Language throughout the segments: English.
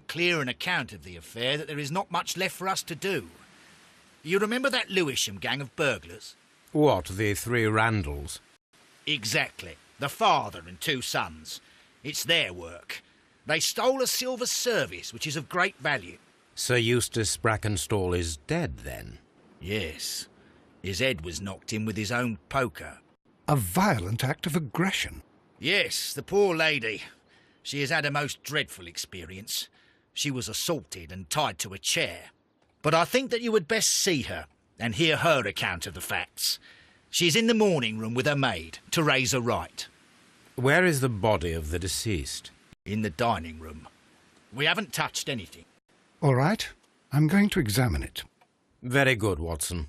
clear an account of the affair that there is not much left for us to do. You remember that Lewisham gang of burglars? What, the three Randalls? Exactly. The father and two sons. It's their work. They stole a silver service, which is of great value. Sir Eustace Brackenstall is dead, then? Yes. His head was knocked in with his own poker. A violent act of aggression. Yes, the poor lady. She has had a most dreadful experience. She was assaulted and tied to a chair. But I think that you would best see her and hear her account of the facts. She's in the morning room with her maid to raise a right. Where is the body of the deceased? In the dining room. We haven't touched anything. All right, I'm going to examine it. Very good, Watson.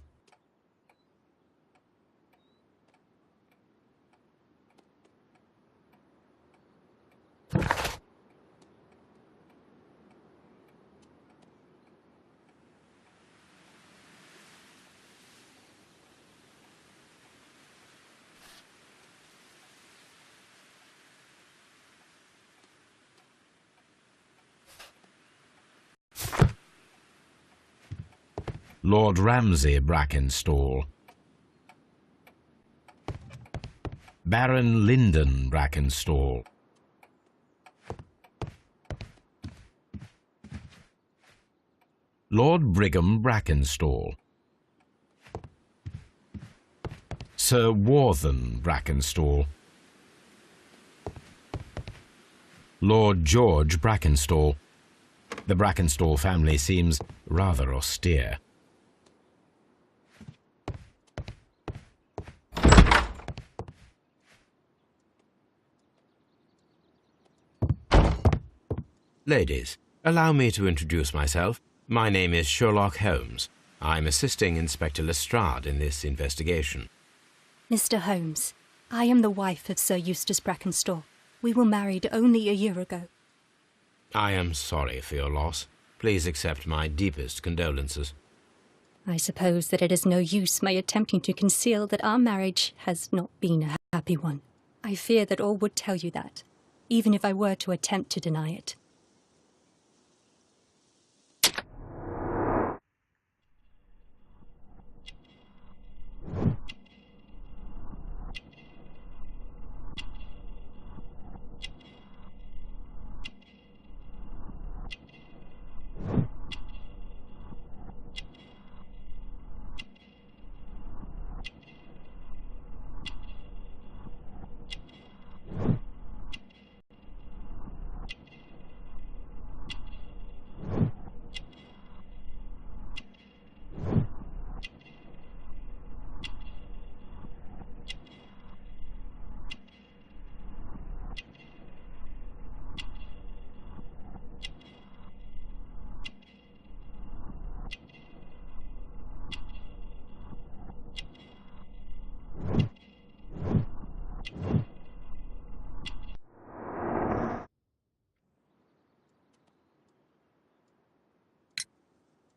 Lord Ramsay Brackenstall, Baron Lyndon Brackenstall, Lord Brigham Brackenstall, Sir Warthen Brackenstall, Lord George Brackenstall. The Brackenstall family seems rather austere. Ladies, allow me to introduce myself. My name is Sherlock Holmes. I'm assisting Inspector Lestrade in this investigation. Mr. Holmes, I am the wife of Sir Eustace Brackenstall. We were married only a year ago. I am sorry for your loss. Please accept my deepest condolences. I suppose that it is no use my attempting to conceal that our marriage has not been a happy one. I fear that all would tell you that, even if I were to attempt to deny it.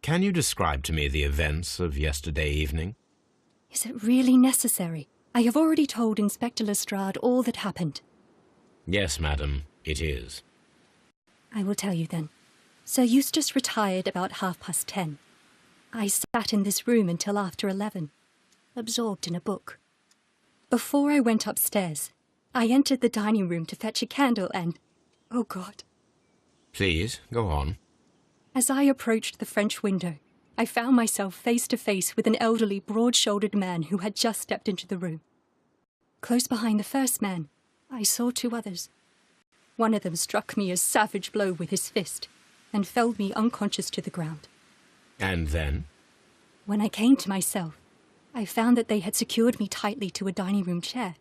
Can you describe to me the events of yesterday evening? Is it really necessary? I have already told Inspector Lestrade all that happened. Yes, madam, it is. I will tell you then. Sir Eustace retired about 10:30. I sat in this room until after 11, absorbed in a book. Before I went upstairs, I entered the dining room to fetch a candle and... oh God. Please, go on. As I approached the French window, I found myself face to face with an elderly, broad-shouldered man who had just stepped into the room. Close behind the first man, I saw two others. One of them struck me a savage blow with his fist and felled me unconscious to the ground. And then? When I came to myself, I found that they had secured me tightly to a dining room chair.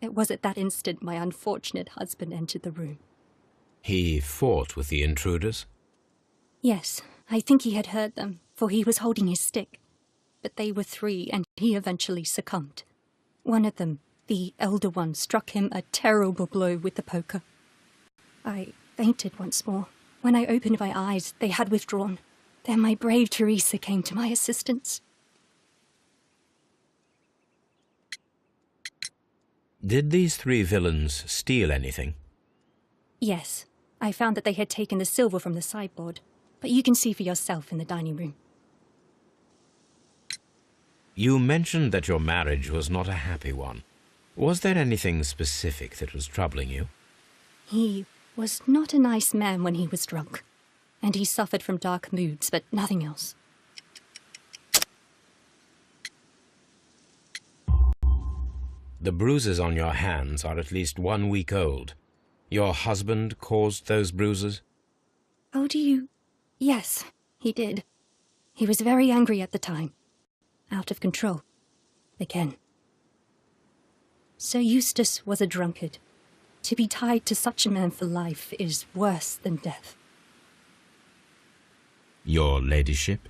It was at that instant my unfortunate husband entered the room. He fought with the intruders? Yes, I think he had heard them, for he was holding his stick. But they were three, and he eventually succumbed. One of them, the elder one, struck him a terrible blow with the poker. I fainted once more. When I opened my eyes, they had withdrawn. Then my brave Teresa came to my assistance. Did these three villains steal anything? Yes, I found that they had taken the silver from the sideboard, but you can see for yourself in the dining room. You mentioned that your marriage was not a happy one. Was there anything specific that was troubling you? He was not a nice man when he was drunk, and he suffered from dark moods, but nothing else. The bruises on your hands are at least 1 week old. Your husband caused those bruises? Oh, do you? Yes, he did. He was very angry at the time. Out of control. Again. Sir Eustace was a drunkard. To be tied to such a man for life is worse than death. Your ladyship?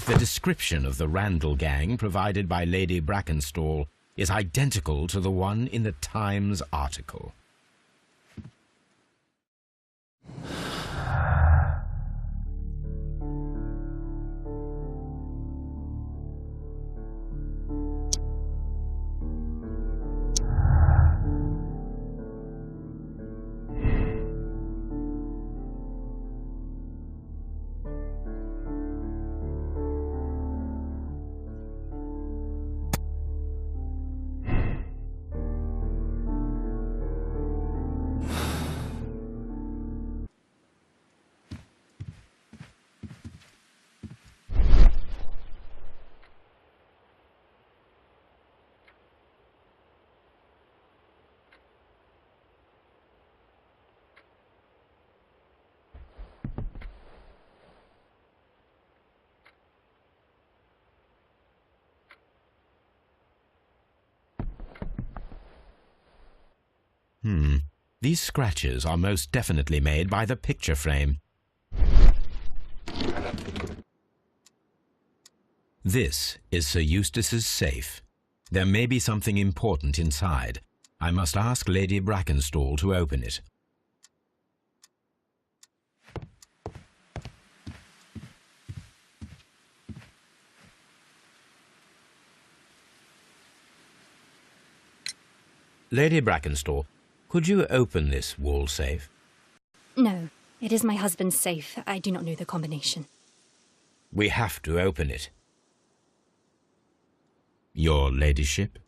The description of the Randall gang provided by Lady Brackenstall is identical to the one in the Times article. These scratches are most definitely made by the picture frame. This is Sir Eustace's safe. There may be something important inside. I must ask Lady Brackenstall to open it. Lady Brackenstall, could you open this wall safe? No, it is my husband's safe. I do not know the combination. We have to open it. Your ladyship?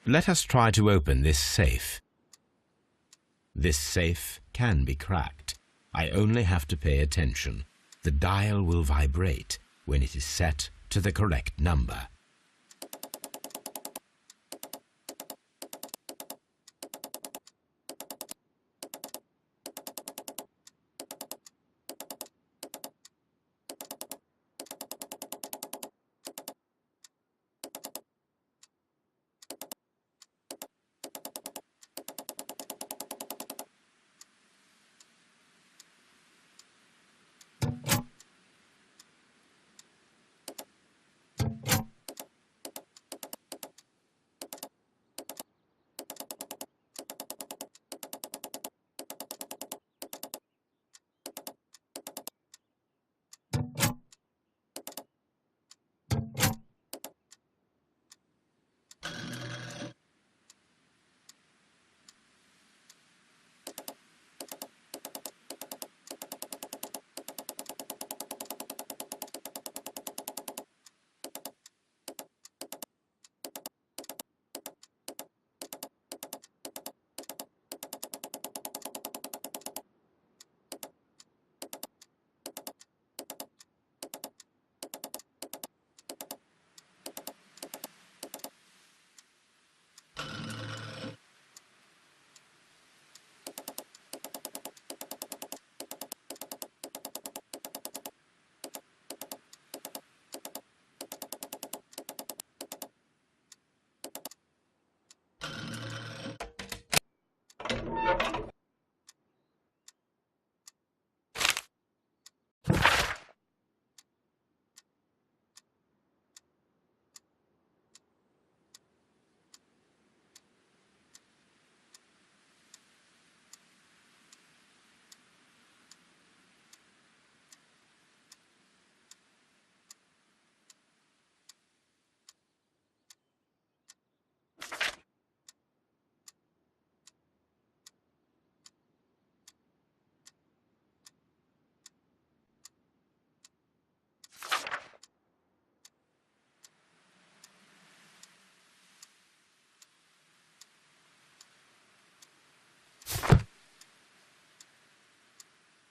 Let us try to open this safe. This safe can be cracked. I only have to pay attention. The dial will vibrate when it is set to the correct number.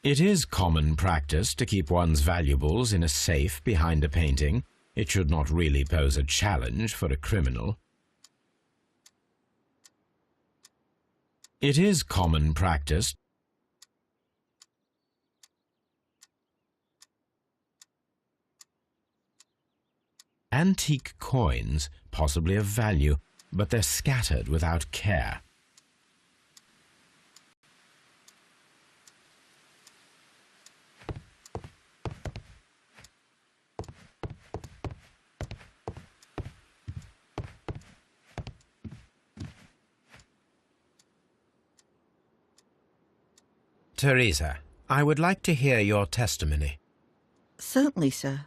It is common practice to keep one's valuables in a safe behind a painting. It should not really pose a challenge for a criminal. It is common practice. Antique coins, possibly of value, but they're scattered without care. Teresa, I would like to hear your testimony. Certainly, sir.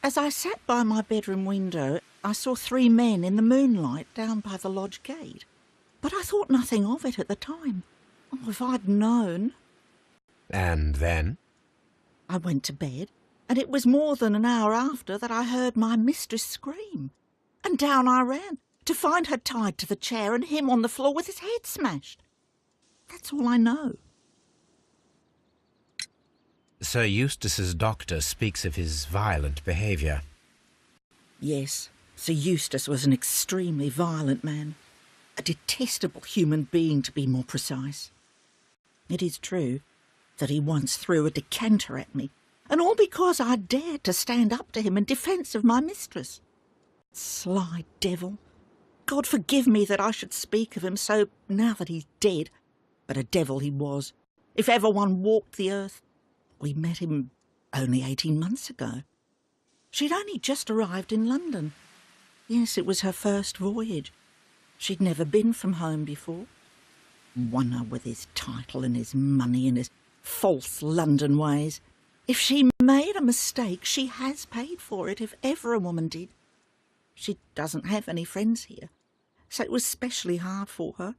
As I sat by my bedroom window, I saw 3 men in the moonlight down by the lodge gate. But I thought nothing of it at the time. Oh, if I'd known. And then? I went to bed, and it was more than an hour after that I heard my mistress scream. And down I ran, to find her tied to the chair and him on the floor with his head smashed. That's all I know. Sir Eustace's doctor speaks of his violent behaviour. Yes, Sir Eustace was an extremely violent man. A detestable human being, to be more precise. It is true that he once threw a decanter at me, and all because I dared to stand up to him in defence of my mistress. Sly devil. God forgive me that I should speak of him so now that he's dead, but a devil he was, if ever one walked the earth. We met him only 18 months ago. She'd only just arrived in London. Yes, it was her first voyage. She'd never been from home before. Wonder with his title and his money and his false London ways. If she made a mistake, she has paid for it, if ever a woman did. She doesn't have any friends here, so it was specially hard for her.